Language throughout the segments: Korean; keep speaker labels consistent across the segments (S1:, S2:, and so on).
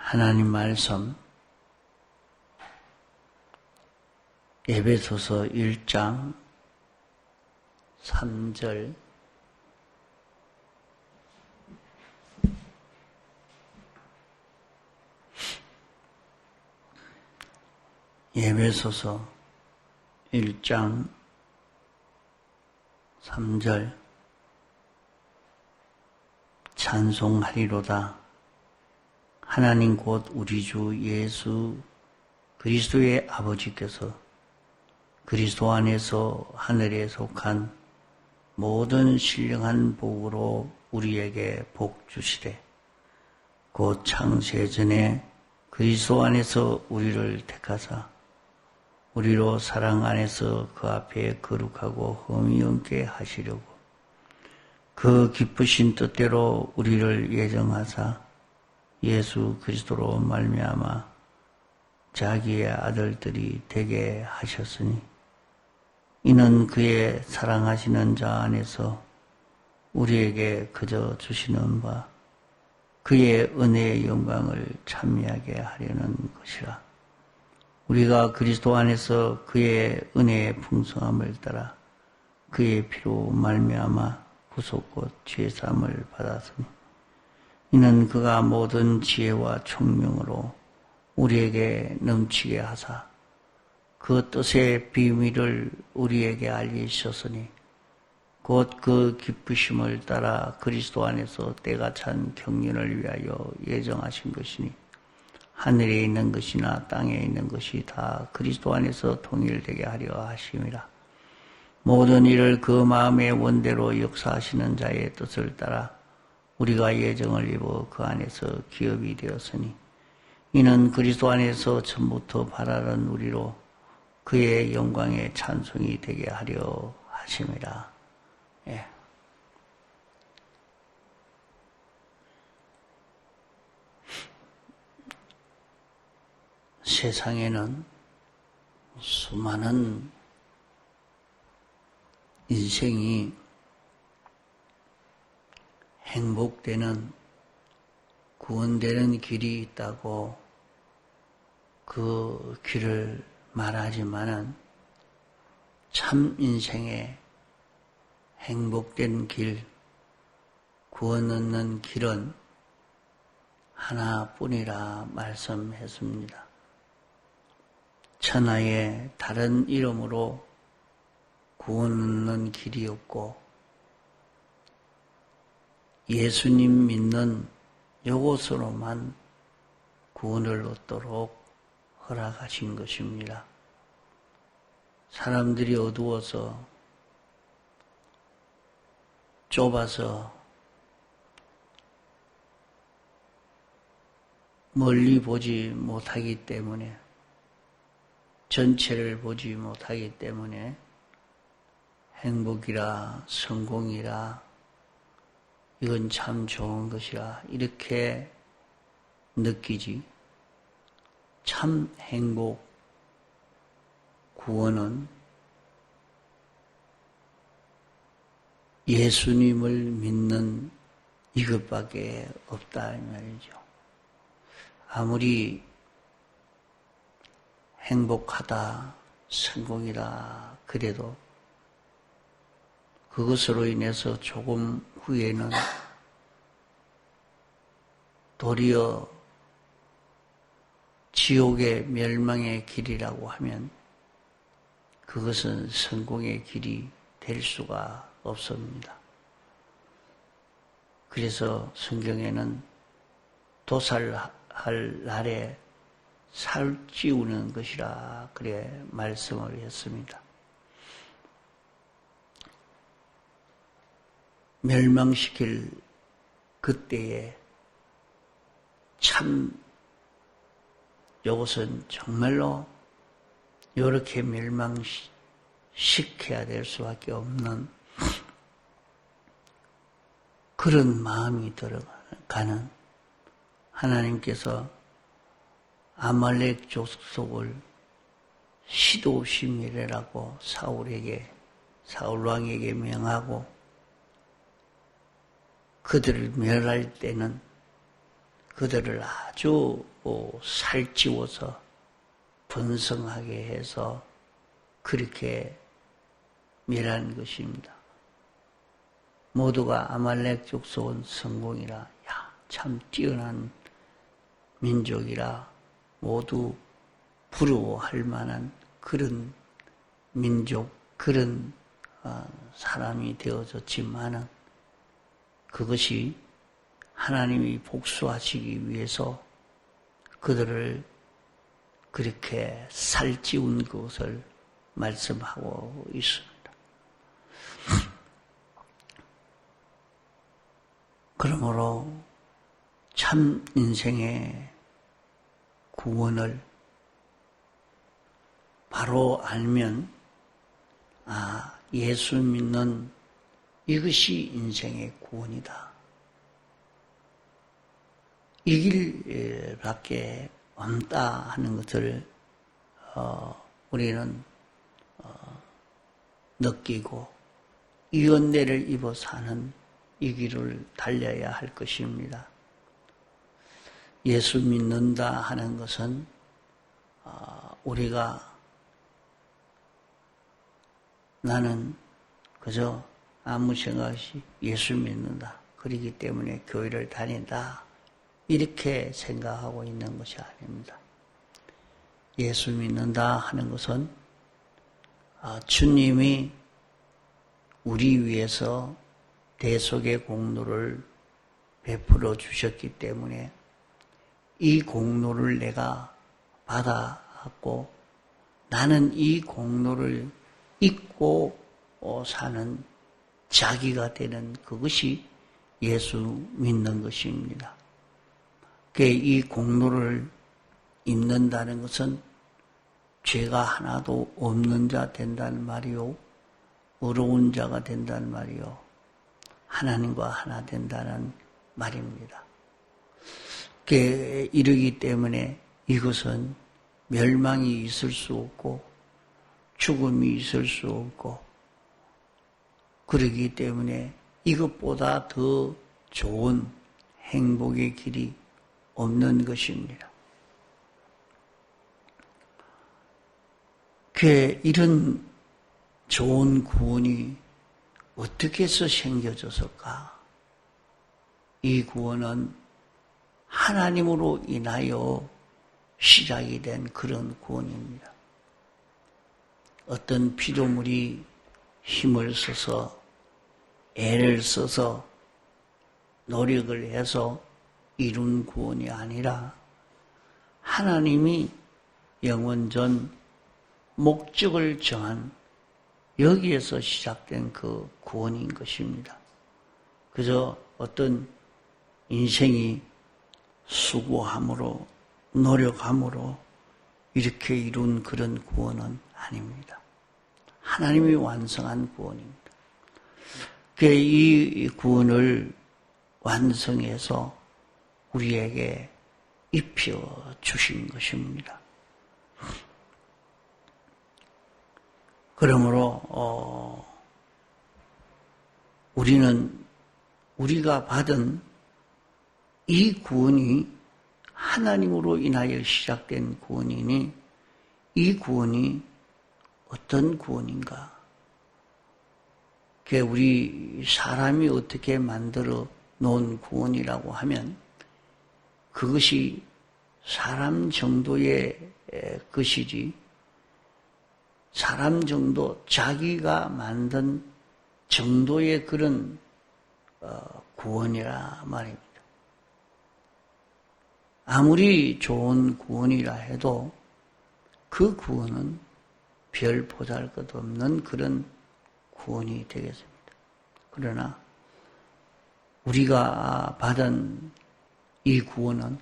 S1: 하나님 말씀 에베소서 1장 3절 에베소서 1장 3절 찬송하리로다. 하나님 곧 우리 주 예수 그리스도의 아버지께서 그리스도 안에서 하늘에 속한 모든 신령한 복으로 우리에게 복 주시되 곧 창세전에 그리스도 안에서 우리를 택하사 우리로 사랑 안에서 그 앞에 거룩하고 흠이 없게 하시려고 그 기쁘신 뜻대로 우리를 예정하사 예수 그리스도로 말미암아 자기의 아들들이 되게 하셨으니 이는 그의 사랑하시는 자 안에서 우리에게 그저 주시는 바 그의 은혜의 영광을 찬미하게 하려는 것이라. 우리가 그리스도 안에서 그의 은혜의 풍성함을 따라 그의 피로 말미암아 구속 곧 죄사함을 받았으니 이는 그가 모든 지혜와 총명으로 우리에게 넘치게 하사 그 뜻의 비밀을 우리에게 알리셨으니 곧 그 기쁘심을 따라 그리스도 안에서 때가 찬 경륜을 위하여 예정하신 것이니 하늘에 있는 것이나 땅에 있는 것이 다 그리스도 안에서 통일되게 하려 하심이라. 모든 일을 그 마음의 원대로 역사하시는 자의 뜻을 따라 우리가 예정을 입어 그 안에서 기업이 되었으니 이는 그리스도 안에서 처음부터 바라는 우리로 그의 영광의 찬송이 되게 하려 하심이라. 예. 세상에는 수많은 인생이 행복되는, 구원되는 길이 있다고 그 길을 말하지만은 참 인생의 행복된 길, 구원 얻는 길은 하나뿐이라 말씀했습니다. 천하에 다른 이름으로 구원 얻는 길이 없고 예수님 믿는 이것으로만 구원을 얻도록 허락하신 것입니다. 사람들이 어두워서 좁아서 멀리 보지 못하기 때문에 전체를 보지 못하기 때문에 행복이라 성공이라 이건 참 좋은 것이라 이렇게 느끼지. 참 행복, 구원은 예수님을 믿는 이것밖에 없다 이 말이죠. 아무리 행복하다, 성공이다 그래도 그것으로 인해서 조금 후에는 도리어 지옥의 멸망의 길이라고 하면 그것은 성공의 길이 될 수가 없습니다. 그래서 성경에는 도살할 날에 살찌우는 것이라 그래 말씀을 했습니다. 멸망시킬 그때에 참 이것은 정말로 이렇게 멸망시켜야 될 수밖에 없는 그런 마음이 들어가는 하나님께서 아말렉 족속을 시도시미레라고 사울왕에게 명하고 그들을 멸할 때는 그들을 아주 살찌워서 번성하게 해서 그렇게 멸한 것입니다. 모두가 아말렉 족속은 성공이라, 야, 참 뛰어난 민족이라 모두 부러워할 만한 그런 민족, 그런 사람이 되어졌지만은 그것이 하나님이 복수하시기 위해서 그들을 그렇게 살찌운 것을 말씀하고 있습니다. 그러므로 참 인생의 구원을 바로 알면 예수 믿는 이것이 인생의 구원이다. 이 길밖에 없다 하는 것을 우리는 느끼고 이 은혜를 입어 사는 이 길을 달려야 할 것입니다. 예수 믿는다 하는 것은 우리가 나는 그저 아무 생각 없이 예수 믿는다. 그렇기 때문에 교회를 다닌다. 이렇게 생각하고 있는 것이 아닙니다. 예수 믿는다 하는 것은 주님이 우리 위해서 대속의 공로를 베풀어 주셨기 때문에 이 공로를 내가 받아갖고 나는 이 공로를 잊고 사는 자기가 되는 그것이 예수 믿는 것입니다. 이 공로를 잊는다는 것은 죄가 하나도 없는 자 된다는 말이요, 의로운 자가 된다는 말이요, 하나님과 하나 된다는 말입니다. 이러기 때문에 이것은 멸망이 있을 수 없고 죽음이 있을 수 없고 그러기 때문에 이것보다 더 좋은 행복의 길이 없는 것입니다. 이런 좋은 구원이 어떻게 해서 생겨졌을까? 이 구원은 하나님으로 인하여 시작이 된 그런 구원입니다. 어떤 피조물이 힘을 써서 애를 써서 노력을 해서 이룬 구원이 아니라 하나님이 영원전 목적을 정한 여기에서 시작된 그 구원인 것입니다. 그저 어떤 인생이 수고함으로 노력함으로 이렇게 이룬 그런 구원은 아닙니다. 하나님이 완성한 구원입니다. 이 구원을 완성해서 우리에게 입혀 주신 것입니다. 그러므로 우리가 받은 이 구원이 하나님으로 인하여 시작된 구원이니 이 구원이 어떤 구원인가? 우리 사람이 어떻게 만들어 놓은 구원이라고 하면 그것이 사람 정도의 것이지 사람 정도 자기가 만든 정도의 그런 구원이라 말입니다. 아무리 좋은 구원이라 해도 그 구원은 별 보잘것없는 그런 구원이 되겠습니다. 그러나 우리가 받은 이 구원은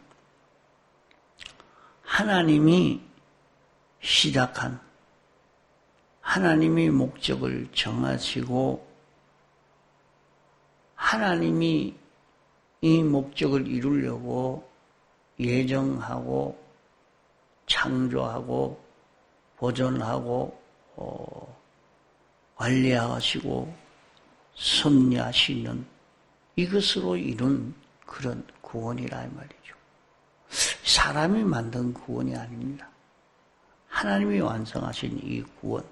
S1: 하나님이 시작한 하나님이 목적을 정하시고 하나님이 이 목적을 이루려고 예정하고 창조하고 보존하고 관리하시고 섭리하시는 이것으로 이룬 그런 구원이라 말이죠. 사람이 만든 구원이 아닙니다. 하나님이 완성하신 이 구원.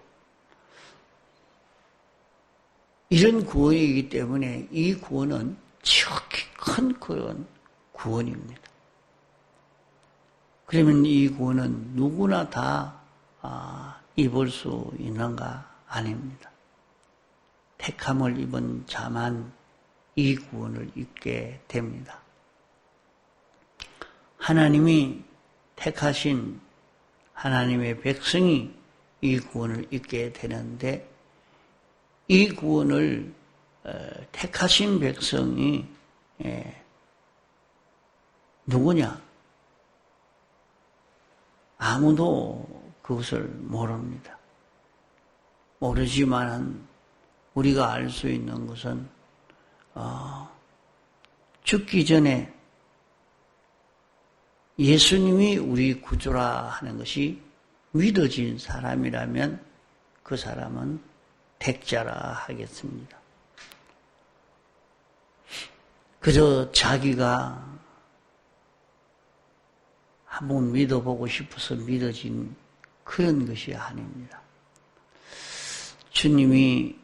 S1: 이런 구원이기 때문에 이 구원은 지극히 큰 그런 구원입니다. 그러면 이 구원은 누구나 다 입을 수 있는가? 아닙니다. 택함을 입은 자만 이 구원을 입게 됩니다. 하나님이 택하신 하나님의 백성이 이 구원을 입게 되는데 이 구원을 택하신 백성이 누구냐? 아무도 그것을 모릅니다. 모르지만 우리가 알 수 있는 것은 죽기 전에 예수님이 우리 구주라 하는 것이 믿어진 사람이라면 그 사람은 택자라 하겠습니다. 그저 자기가 한번 믿어보고 싶어서 믿어진 그런 것이 아닙니다. 주님이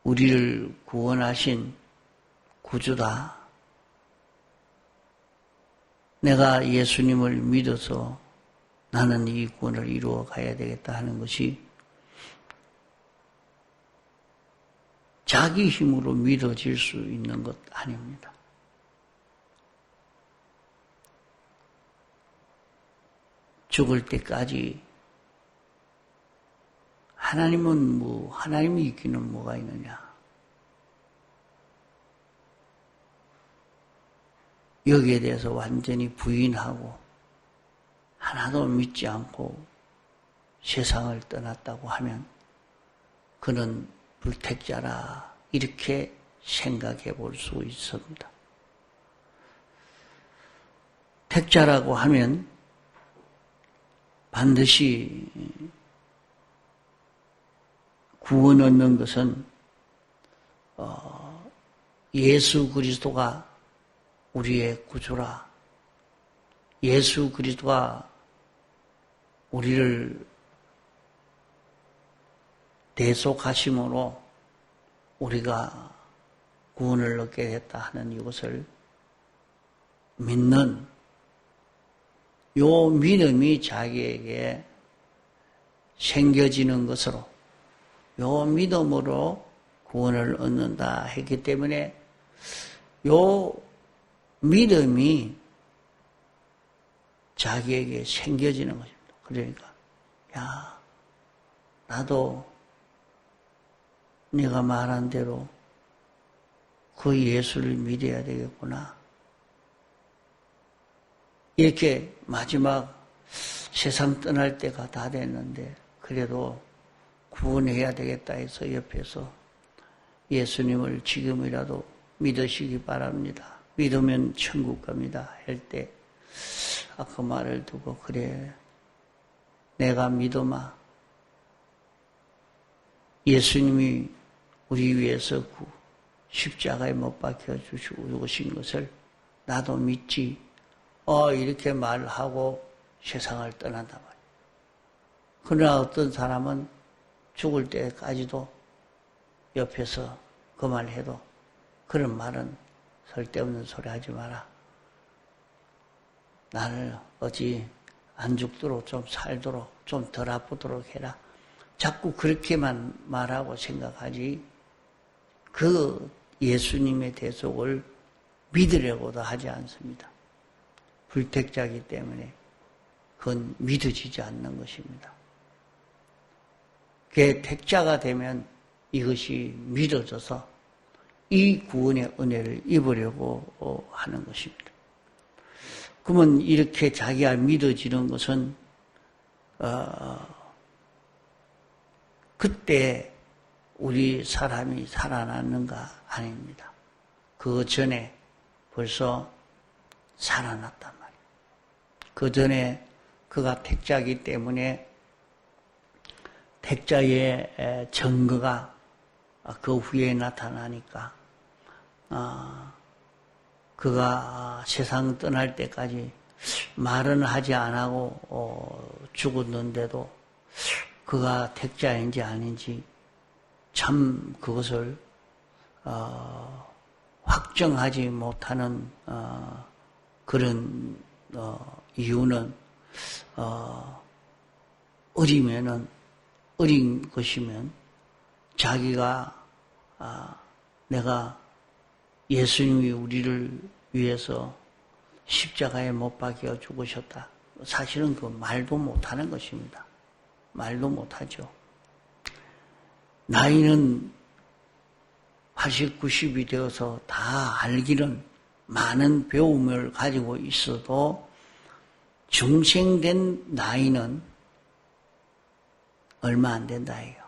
S1: 우리를 구원하신 구주다. 내가 예수님을 믿어서 나는 이 구원을 이루어 가야 되겠다 하는 것이 자기 힘으로 믿어질 수 있는 것 아닙니다. 죽을 때까지 하나님이 있기는 뭐가 있느냐. 여기에 대해서 완전히 부인하고 하나도 믿지 않고 세상을 떠났다고 하면 그는 불택자라 이렇게 생각해 볼 수 있습니다. 택자라고 하면 반드시 구원 얻는 것은 예수 그리스도가 우리의 구주라. 예수 그리스도가 우리를 대속하심으로 우리가 구원을 얻게 됐다 하는 이것을 믿는 요 믿음이 자기에게 생겨지는 것으로 요 믿음으로 구원을 얻는다 했기 때문에 요 믿음이 자기에게 생겨지는 것입니다. 그러니까 야, 나도 네가 말한 대로 그 예수를 믿어야 되겠구나. 이렇게 마지막 세상 떠날 때가 다 됐는데 그래도 구원해야 되겠다 해서 옆에서 예수님을 지금이라도 믿으시기 바랍니다. 믿으면 천국 갑니다. 할 때 그 말을 두고 그래 내가 믿어마. 예수님이 우리 위해서 십자가에 못 박혀 죽으신 것을 나도 믿지. 이렇게 말하고 세상을 떠난단 말이에요. 그러나 어떤 사람은 죽을 때까지도 옆에서 그 말 해도 그런 말은 쓸데없는 소리 하지 마라. 나를 어찌 안 죽도록 좀 살도록 좀 덜 아프도록 해라. 자꾸 그렇게만 말하고 생각하지 그 예수님의 대속을 믿으려고도 하지 않습니다. 불택자이기 때문에 그건 믿어지지 않는 것입니다. 그게 택자가 되면 이것이 믿어져서 이 구원의 은혜를 입으려고 하는 것입니다. 그러면 이렇게 자기가 믿어지는 것은 그때 우리 사람이 살아났는가 아닙니다. 그 전에 벌써 살아났단 말이에요. 그 전에 그가 택자이기 때문에 택자의 증거가 그 후에 나타나니까 그가 세상 떠날 때까지 말은 하지 않고 죽었는데도 그가 택자인지 아닌지 참 그것을 확정하지 못하는 그런 이유는 어린 것이면 자기가 내가 예수님이 우리를 위해서 십자가에 못 박혀 죽으셨다. 사실은 그 말도 못하는 것입니다. 말도 못하죠. 나이는 80, 90이 되어서 다 알기는 많은 배움을 가지고 있어도 중생된 나이는 얼마 안 된다 해요.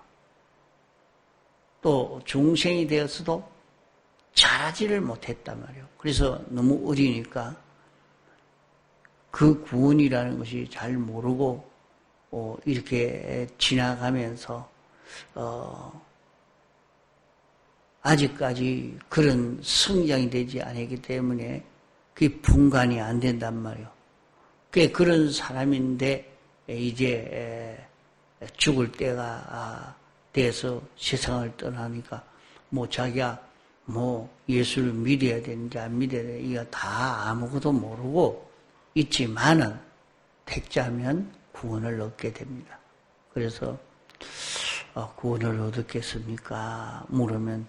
S1: 또 중생이 되어서도 잘하지를 못했단 말이에요. 그래서 너무 어리니까 그 구원이라는 것이 잘 모르고 이렇게 지나가면서 아직까지 그런 성장이 되지 않았기 때문에 그게 분간이 안 된단 말이에요. 꽤 그런 사람인데 이제 죽을 때가 돼서 세상을 떠나니까 자기가 예수를 믿어야 되는지 안 믿어야 되는지 이거 다 아무것도 모르고 있지만은 택자면 구원을 얻게 됩니다. 그래서 구원을 얻었겠습니까? 물으면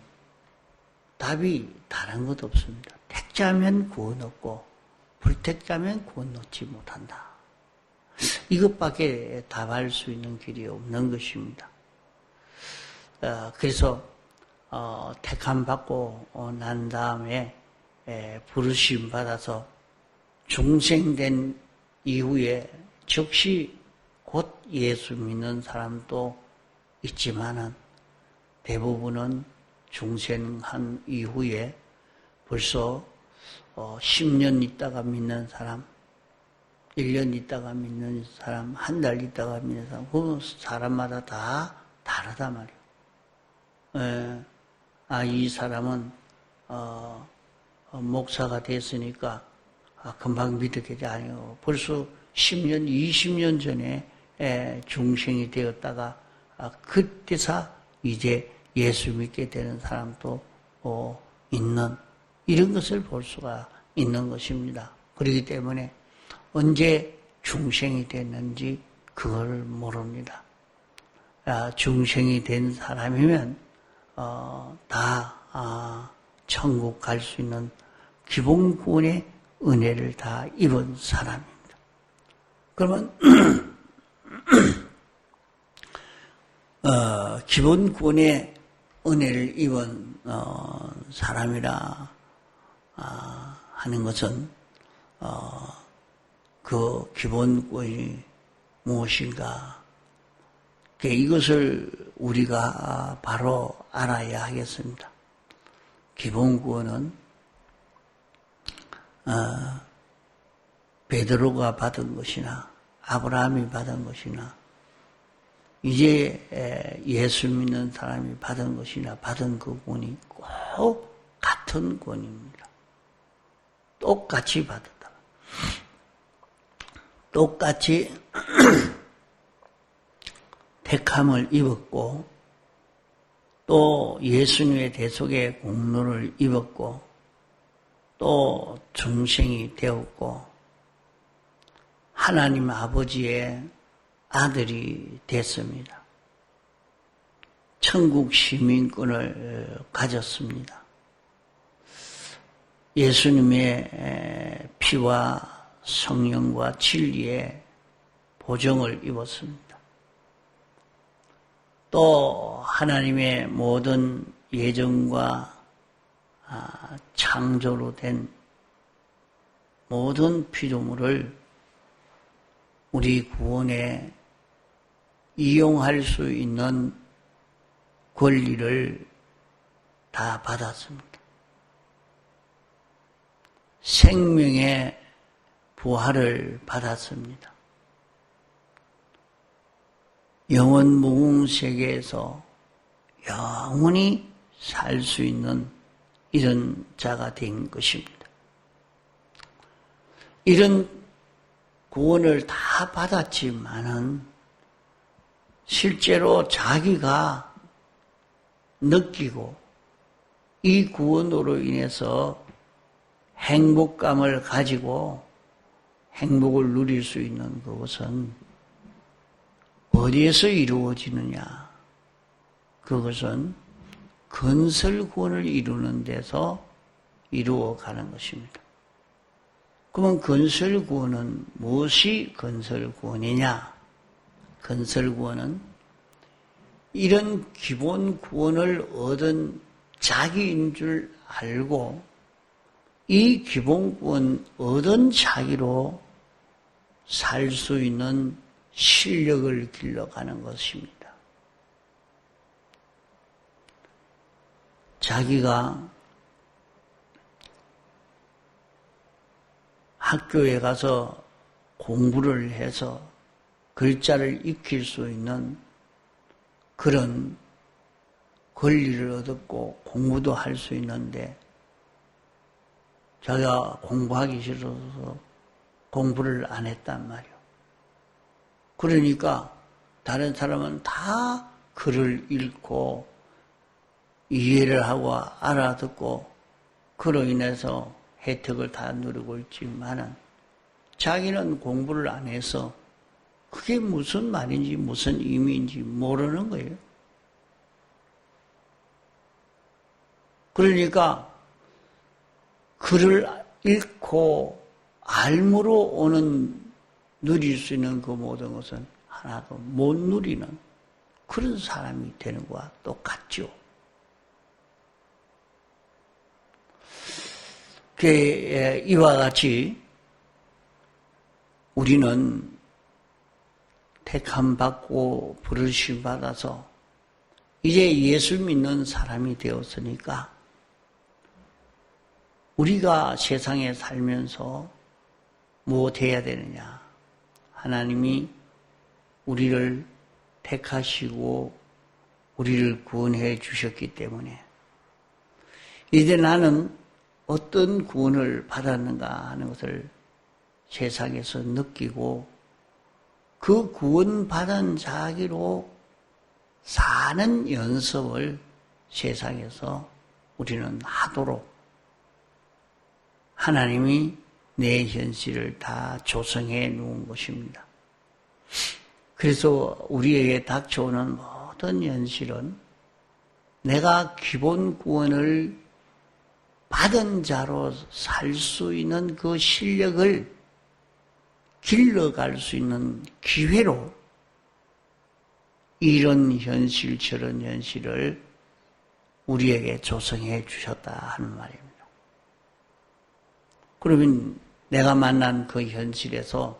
S1: 답이 다른 것 없습니다. 택자면 구원 얻고 불택자면 구원 얻지 못한다. 이것밖에 답할 수 있는 길이 없는 것입니다. 그래서 택함 받고 난 다음에 부르심 받아서 중생된 이후에 즉시 곧 예수 믿는 사람도 있지만은 대부분은 중생한 이후에 벌써 10년 있다가 믿는 사람, 1년 있다가 믿는 사람, 한 달 있다가 믿는 사람, 그 사람마다 다 다르단 말이에요. 이 사람은 목사가 됐으니까 금방 믿었겠지. 아니요. 벌써 10년, 20년 전에 중생이 되었다가 그때서 이제 예수 믿게 되는 사람도 있는 이런 것을 볼 수가 있는 것입니다. 그렇기 때문에 언제 중생이 됐는지 그걸 모릅니다. 중생이 된 사람이면 다 천국 갈 수 있는 기본 구원의 은혜를 다 입은 사람입니다. 그러면 기본 구원의 은혜를 입은 사람이라 하는 것은 그 기본 구원이 무엇인가? 이것을 우리가 바로 알아야 하겠습니다. 기본 구원은 베드로가 받은 것이나 아브라함이 받은 것이나 이제 예수 믿는 사람이 받은 것이나 받은 그 구원이 꼭 같은 구원입니다. 똑같이 받았다. 똑같이 택함을 입었고 또 예수님의 대속의 공로를 입었고 또 중생이 되었고 하나님 아버지의 아들이 됐습니다. 천국 시민권을 가졌습니다. 예수님의 피와 성령과 진리의 보정을 입었습니다. 또 하나님의 모든 예정과 창조로 된 모든 피조물을 우리 구원에 이용할 수 있는 권리를 다 받았습니다. 생명의 부활을 받았습니다. 영원 무궁 세계에서 영원히 살 수 있는 이런 자가 된 것입니다. 이런 구원을 다 받았지만은 실제로 자기가 느끼고 이 구원으로 인해서 행복감을 가지고 행복을 누릴 수 있는 그것은 어디에서 이루어지느냐? 그것은 건설구원을 이루는 데서 이루어가는 것입니다. 그러면 건설구원은 무엇이 건설구원이냐? 건설구원은 이런 기본 구원을 얻은 자기인 줄 알고 이 기본 구원 얻은 자기로 살 수 있는 실력을 길러가는 것입니다. 자기가 학교에 가서 공부를 해서 글자를 익힐 수 있는 그런 권리를 얻었고 공부도 할 수 있는데 자기가 공부하기 싫어서 공부를 안 했단 말이요. 그러니까 다른 사람은 다 글을 읽고 이해를 하고 알아듣고 그로 인해서 혜택을 다 누리고 있지만은 자기는 공부를 안 해서 그게 무슨 말인지 무슨 의미인지 모르는 거예요. 그러니까 글을 읽고 알므로 오는 누릴 수 있는 그 모든 것은 하나도 못 누리는 그런 사람이 되는 것과 똑같죠. 이와 같이 우리는 택함 받고 부르심 받아서 이제 예수 믿는 사람이 되었으니까 우리가 세상에 살면서 무엇 해야 되느냐? 하나님이 우리를 택하시고 우리를 구원해 주셨기 때문에 이제 나는 어떤 구원을 받았는가 하는 것을 세상에서 느끼고 그 구원받은 자기로 사는 연습을 세상에서 우리는 하도록 하나님이 내 현실을 다 조성해 놓은 것입니다. 그래서 우리에게 닥쳐오는 모든 현실은 내가 기본 구원을 받은 자로 살 수 있는 그 실력을 길러갈 수 있는 기회로 이런 현실 저런 현실을 우리에게 조성해 주셨다 하는 말입니다. 그러면 내가 만난 그 현실에서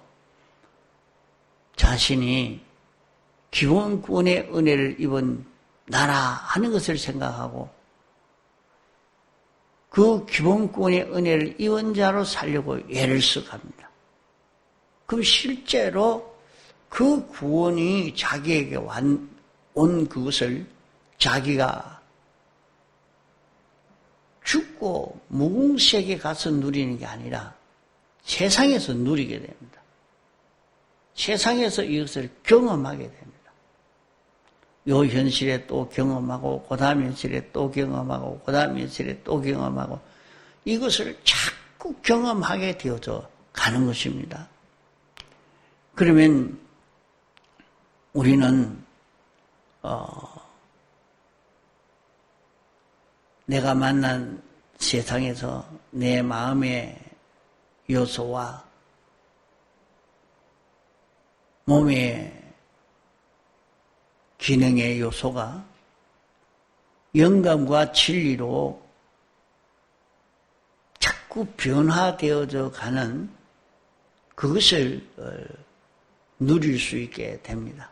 S1: 자신이 기본 구원의 은혜를 입은 나라 하는 것을 생각하고 그 기본 구원의 은혜를 입은 자로 살려고 애를 써갑니다. 그럼 실제로 그 구원이 자기에게 온 그것을 자기가 죽고 무궁색에 가서 누리는 게 아니라 세상에서 누리게 됩니다. 세상에서 이것을 경험하게 됩니다. 요 현실에 또 경험하고 그 다음 현실에 또 경험하고 그 다음 현실에 또 경험하고 이것을 자꾸 경험하게 되어져 가는 것입니다. 그러면 우리는 내가 만난 세상에서 내 마음의 요소와 몸의 기능의 요소가 영감과 진리로 자꾸 변화되어져 가는 그것을 누릴 수 있게 됩니다.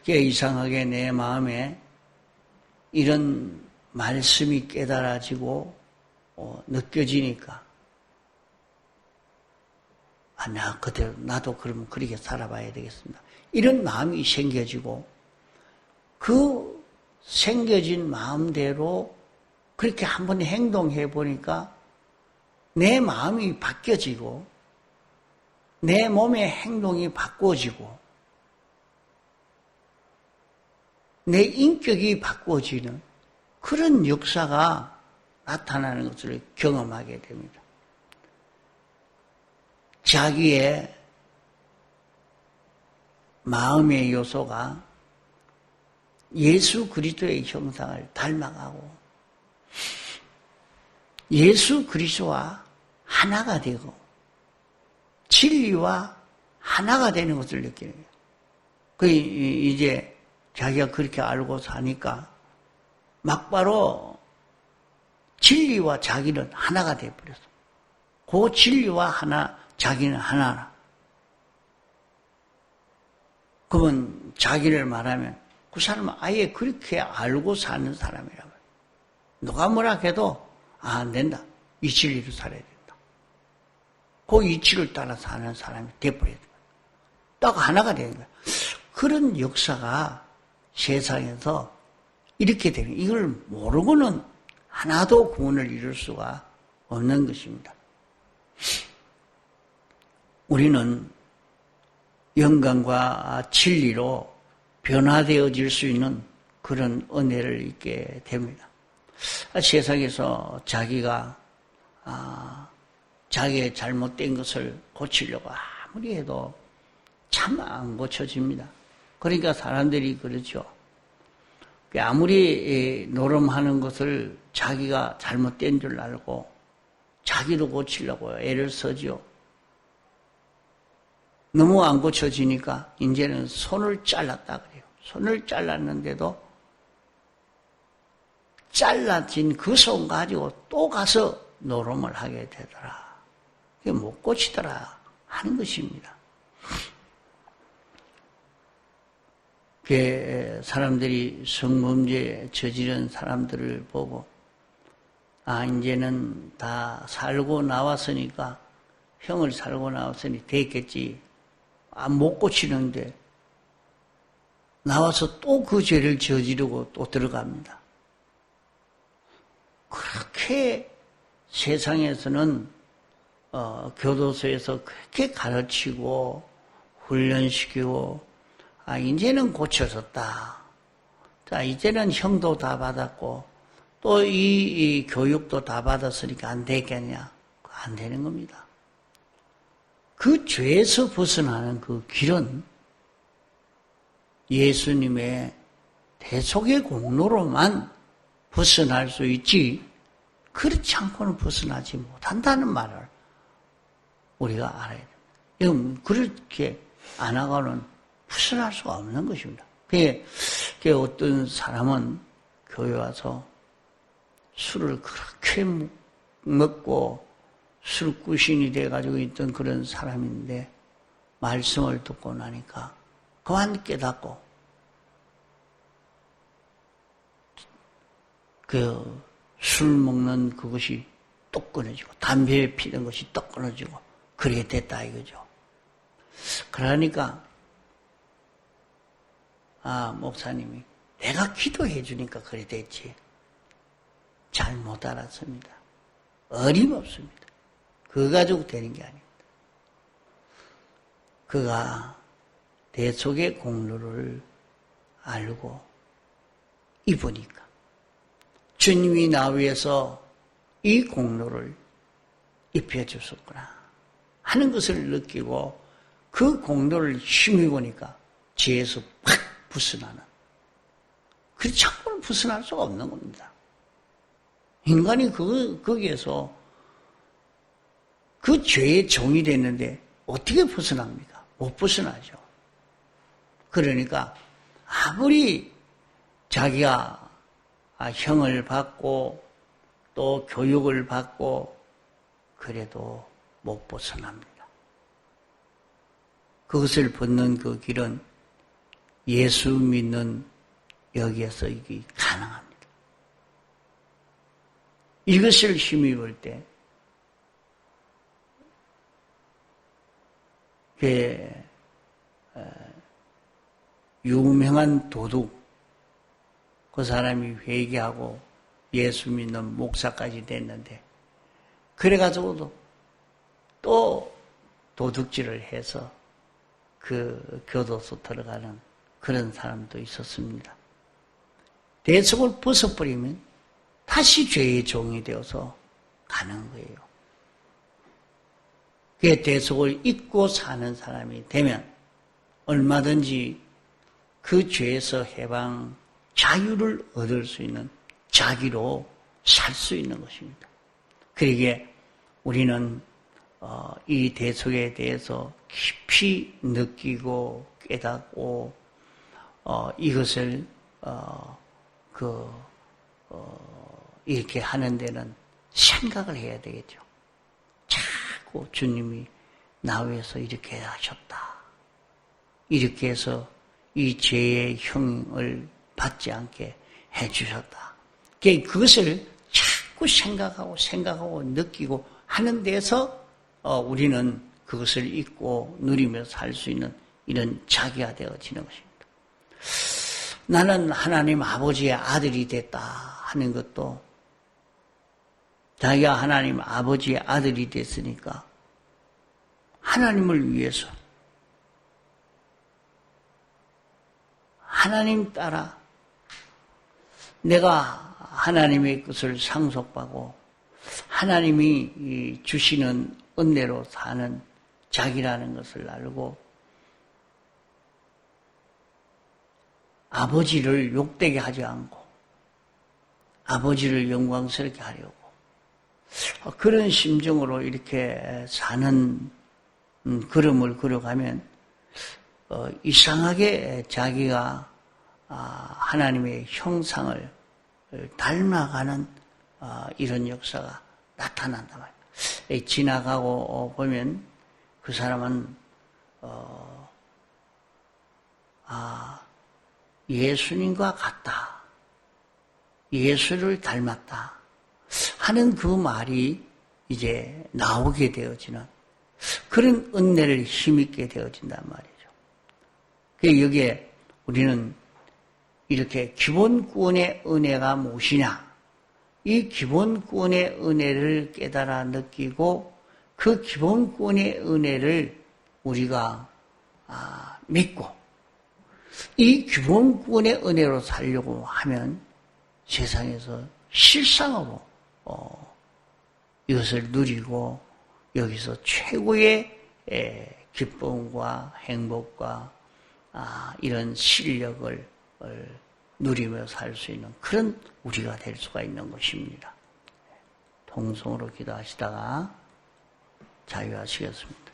S1: 이상하게 내 마음에 이런 말씀이 깨달아지고 느껴지니까 나 그대로 나도 그러면 그렇게 살아봐야 되겠습니다. 이런 마음이 생겨지고 그 생겨진 마음대로 그렇게 한번 행동해 보니까 내 마음이 바뀌어지고 내 몸의 행동이 바꿔지고 내 인격이 바꿔지는 그런 역사가 나타나는 것을 경험하게 됩니다. 자기의 마음의 요소가 예수 그리스도의 형상을 닮아가고 예수 그리스도와 하나가 되고 진리와 하나가 되는 것을 느끼는 거예요. 그 이제 자기가 그렇게 알고 사니까 막바로 진리와 자기는 하나가 되어버렸어. 그 진리와 하나, 자기는 하나라. 그러면 자기를 말하면 그 사람은 아예 그렇게 알고 사는 사람이라고. 누가 뭐라 해도 안 된다. 이 진리로 살아야 된다. 그 이치를 따라 사는 사람이 되어버려야 된다. 딱 하나가 되는 거야. 그런 역사가 세상에서 이렇게 되는, 이걸 모르고는 하나도 구원을 이룰 수가 없는 것입니다. 우리는 영광과 진리로 변화되어질 수 있는 그런 은혜를 잊게 됩니다. 세상에서 자기가 자기의 잘못된 것을 고치려고 아무리 해도 참 안 고쳐집니다. 그러니까 사람들이 그렇죠. 아무리 노름하는 것을 자기가 잘못된 줄 알고 자기도 고치려고 애를 쓰죠. 너무 안 고쳐지니까 이제는 손을 잘랐다 그래요. 손을 잘랐는데도 잘라진 그 손 가지고 또 가서 노름을 하게 되더라. 그게 못 고치더라 하는 것입니다. 사람들이 성범죄 저지른 사람들을 보고 이제는 다 살고 나왔으니까 형을 살고 나왔으니 됐겠지. 못 고치는데 나와서 또 그 죄를 저지르고 또 들어갑니다. 그렇게 세상에서는 교도소에서 그렇게 가르치고 훈련시키고 이제는 고쳐졌다. 자, 이제는 형도 다 받았고 또 이 교육도 다 받았으니까 안 되겠냐? 안 되는 겁니다. 그 죄에서 벗어나는 그 길은 예수님의 대속의 공로로만 벗어날 수 있지 그렇지 않고는 벗어나지 못한다는 말을 우리가 알아야 됩니다. 이건 그렇게 안 하고는 벗어날 수가 없는 것입니다. 그게 어떤 사람은 교회 와서 술을 그렇게 먹고 술꾸신이 돼가지고 있던 그런 사람인데 말씀을 듣고 나니까 그만 깨닫고 술 먹는 그것이 또 끊어지고 담배 피는 것이 또 끊어지고 그렇게 됐다 이거죠. 그러니까 목사님이 내가 기도해 주니까 그래 됐지. 잘 못 알았습니다. 어림없습니다. 그거 가지고 되는 게 아닙니다. 그가 대속의 공로를 알고 입으니까 주님이 나 위해서 이 공로를 입혀주셨구나 하는 것을 느끼고 그 공로를 힘입으니까 죄에서 팍 벗어나는 그 참고는 벗어날 수가 없는 겁니다. 인간이 거기에서 그 죄의 종이 됐는데 어떻게 벗어납니까? 못 벗어나죠. 그러니까 아무리 자기가 형을 받고 또 교육을 받고 그래도 못 벗어납니다. 그것을 벗는 그 길은 예수 믿는 여기에서 이게 가능합니다. 이것을 힘입을 때 유명한 도둑 그 사람이 회개하고 예수 믿는 목사까지 됐는데 그래가지고도 또 도둑질을 해서 그 교도소 들어가는 그런 사람도 있었습니다. 대속을 벗어버리면 다시 죄의 종이 되어서 가는 거예요. 그 대속을 잊고 사는 사람이 되면 얼마든지 그 죄에서 해방, 자유를 얻을 수 있는 자기로 살 수 있는 것입니다. 그러기에 우리는 이 대속에 대해서 깊이 느끼고 깨닫고 이것을 이렇게 하는 데는 생각을 해야 되겠죠. 자꾸 주님이 나 위해서 이렇게 하셨다. 이렇게 해서 이 죄의 형을 받지 않게 해주셨다. 그것을 자꾸 생각하고 느끼고 하는 데서 우리는 그것을 잊고 누리며 살 수 있는 이런 자기가 되어지는 것입니다. 나는 하나님 아버지의 아들이 됐다 하는 것도 자기가 하나님 아버지의 아들이 됐으니까 하나님을 위해서 하나님 따라 내가 하나님의 것을 상속하고 하나님이 주시는 은혜로 사는 자기라는 것을 알고 아버지를 욕되게 하지 않고 아버지를 영광스럽게 하려고 그런 심정으로 이렇게 사는 걸음을 걸어가면 이상하게 자기가 하나님의 형상을 닮아가는 이런 역사가 나타난단 말이에요. 지나가고 보면 그 사람은 예수님과 같다. 예수를 닮았다. 하는 그 말이 이제 나오게 되어지는 그런 은혜를 힘있게 되어진단 말이죠. 여기에 우리는 이렇게 기본구원의 은혜가 무엇이냐? 이 기본구원의 은혜를 깨달아 느끼고 그 기본구원의 은혜를 우리가 믿고 이 기본구원의 은혜로 살려고 하면 세상에서 실상으로 이것을 누리고 여기서 최고의 기쁨과 행복과 이런 실력을 누리며 살 수 있는 그런 우리가 될 수가 있는 것입니다. 통성으로 기도하시다가 자유하시겠습니다.